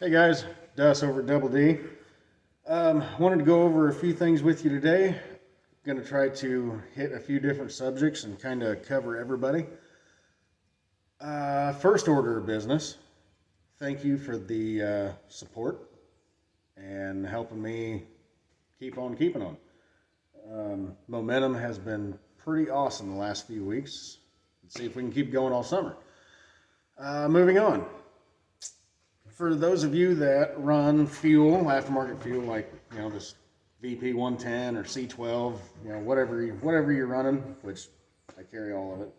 Hey guys, Das over at Double D. Wanted to go over a few things with you today. Going to try to hit a few different subjects and kind of cover everybody. First order of business. Thank you for the support and helping me keep on keeping on. Momentum has been pretty awesome the last few weeks. Let's see if we can keep going all summer. Moving on. For those of you that run fuel, aftermarket fuel, like this VP 110 or C12, whatever you're running, which I carry all of it.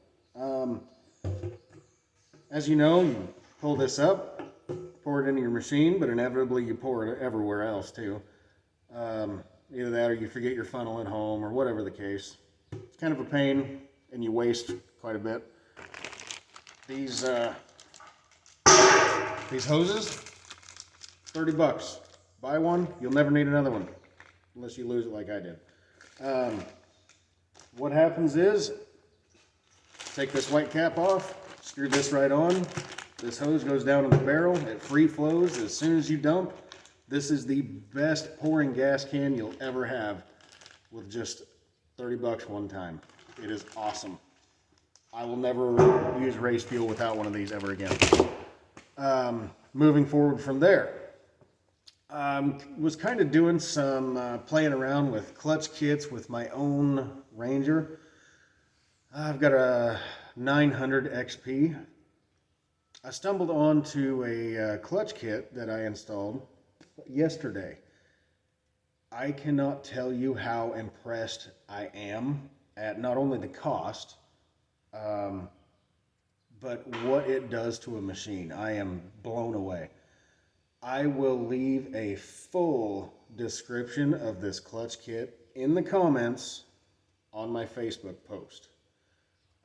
As you know, you pull this up, pour it into your machine, but inevitably you pour it everywhere else too. Either that or you forget your funnel at home or whatever the case. It's kind of a pain, and you waste quite a bit. These hoses, $30. Buy one, you'll never need another one, unless you lose it like I did. What happens is, take this white cap off, screw this right on. This hose goes down in the barrel, it free flows as soon as you dump. This is the best pouring gas can you'll ever have with just $30 one time. It is awesome. I will never use race fuel without one of these ever again. Moving forward from there, was kind of doing some playing around with clutch kits with my own Ranger. I've got a 900 XP. I stumbled onto a clutch kit that I installed yesterday. I cannot tell you how impressed I am at not only the cost, but what it does to a machine. I am blown away. I will leave a full description of this clutch kit in the comments on my Facebook post.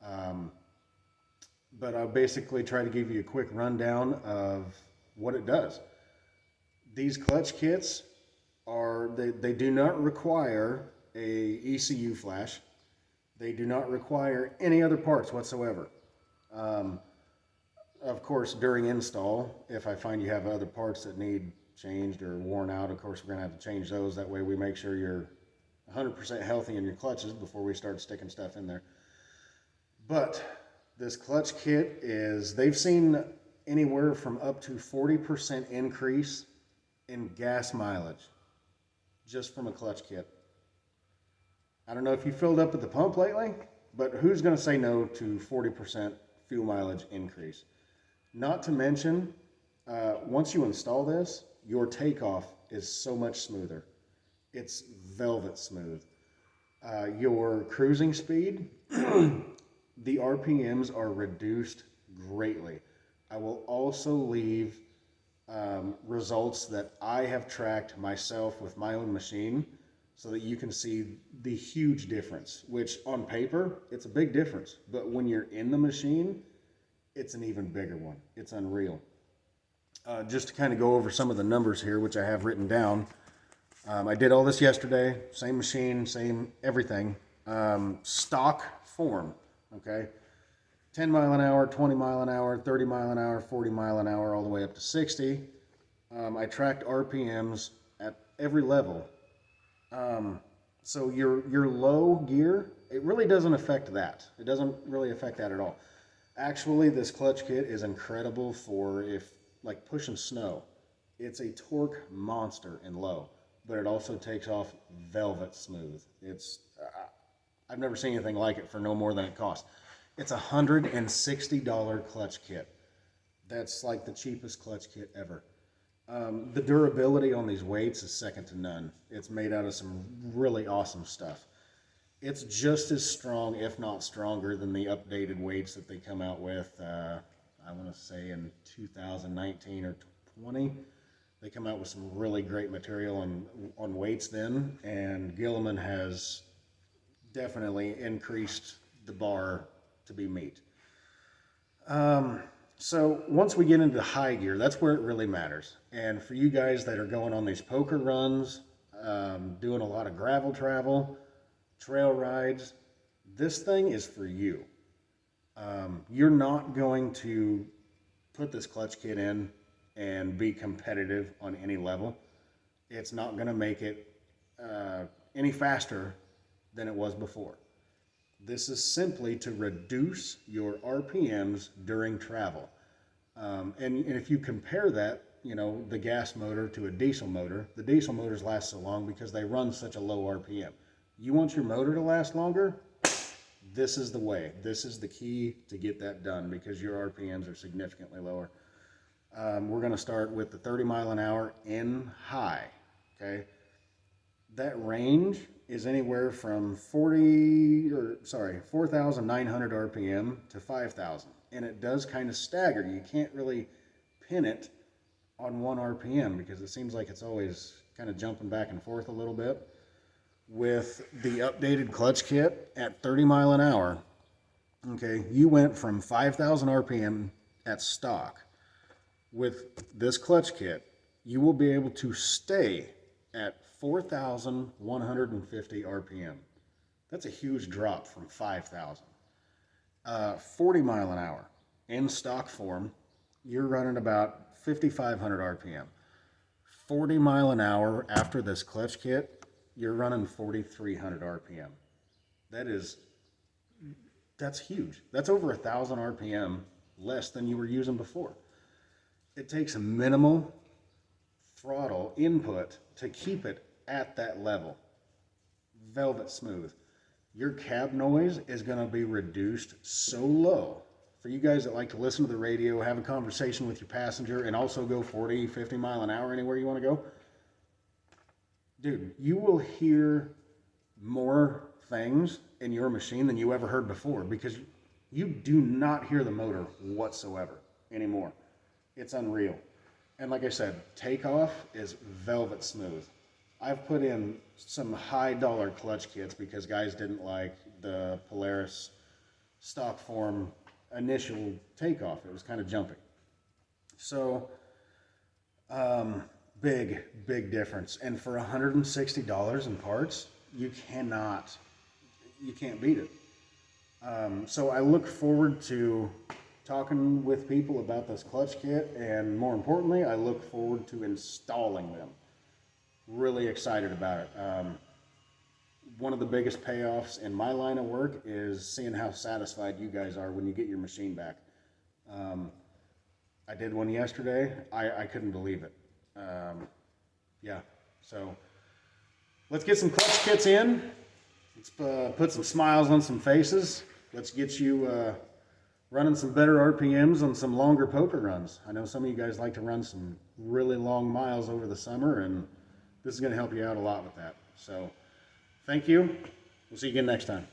But I'll basically try to give you a quick rundown of what it does. These clutch kits they do not require a ECU flash. They do not require any other parts whatsoever. Of course, during install, if I find you have other parts that need changed or worn out, of course, we're going to have to change those. That way we make sure you're 100% healthy in your clutches before we start sticking stuff in there. But this clutch kit they've seen anywhere from up to 40% increase in gas mileage just from a clutch kit. I don't know if you filled up at the pump lately, but who's going to say no to 40% fuel mileage increase? Not to mention, once you install this, your takeoff is so much smoother. It's velvet smooth. Your cruising speed, the RPMs are reduced greatly. I will also leave results that I have tracked myself with my own machine so that you can see the huge difference, which on paper, it's a big difference. But when you're in the machine, it's an even bigger one. It's unreal. Just to kind of go over some of the numbers here, which I have written down. I did all this yesterday, same machine, same everything. Stock form, okay? 10 mile an hour, 20 mile an hour, 30 mile an hour, 40 mile an hour, all the way up to 60. I tracked RPMs at every level. So your low gear, it really doesn't affect that. It doesn't really affect that at all. Actually, this clutch kit is incredible for like pushing snow. It's a torque monster in low, but it also takes off velvet smooth. I've never seen anything like it for no more than it costs. It's $160 clutch kit. That's like the cheapest clutch kit ever. The durability on these weights is second to none. It's made out of some really awesome stuff. It's just as strong, if not stronger, than the updated weights that they come out with, I want to say in 2019 or 20. They come out with some really great material on weights then, and Gilliman has definitely increased the bar to be meat. So once we get into high gear, that's where it really matters. And for you guys that are going on these poker runs, doing a lot of gravel travel, trail rides, this thing is for you. You're not going to put this clutch kit in and be competitive on any level. It's not going to make it any faster than it was before. This is simply to reduce your RPMs during travel. And if you compare that, you know, the gas motor to a diesel motor, the diesel motors last so long because they run such a low RPM. You want your motor to last longer? This is the way. This is the key to get that done because your RPMs are significantly lower. We're going to start with the 30 mile an hour in high, okay? That range is anywhere from 4,900 RPM to 5,000. And it does kind of stagger. You can't really pin it on one RPM because it seems like it's always kind of jumping back and forth a little bit. With the updated clutch kit at 30 mile an hour, okay, you went from 5,000 RPM at stock. With this clutch kit, you will be able to stay at 4,150 RPM. That's a huge drop from 5,000. 40 mile an hour in stock form, you're running about 5,500 RPM. 40 mile an hour after this clutch kit, you're running 4,300 RPM. That's huge. That's over 1,000 RPM less than you were using before. It takes a minimal throttle input to keep it at that level. Velvet smooth. Your cab noise is going to be reduced so low. For you guys that like to listen to the radio, have a conversation with your passenger, and also go 40, 50 mile an hour anywhere you want to go, dude, you will hear more things in your machine than you ever heard before because you do not hear the motor whatsoever anymore. It's unreal. And like I said, takeoff is velvet smooth. I've put in some high dollar clutch kits because guys didn't like the Polaris stock form initial takeoff. It was kind of jumpy. So, big difference. And for $160 in parts, you can't beat it. So I look forward to talking with people about this clutch kit, and more importantly, I look forward to installing them. Really excited about it. One of the biggest payoffs in my line of work is seeing how satisfied you guys are when you get your machine back. I did one yesterday. I couldn't believe it. Yeah, so let's get some clutch kits in. Let's put some smiles on some faces. Let's get you running some better RPMs on some longer poker runs. I know some of you guys like to run some really long miles over the summer, and this is going to help you out a lot with that. So thank you. We'll see you again next time.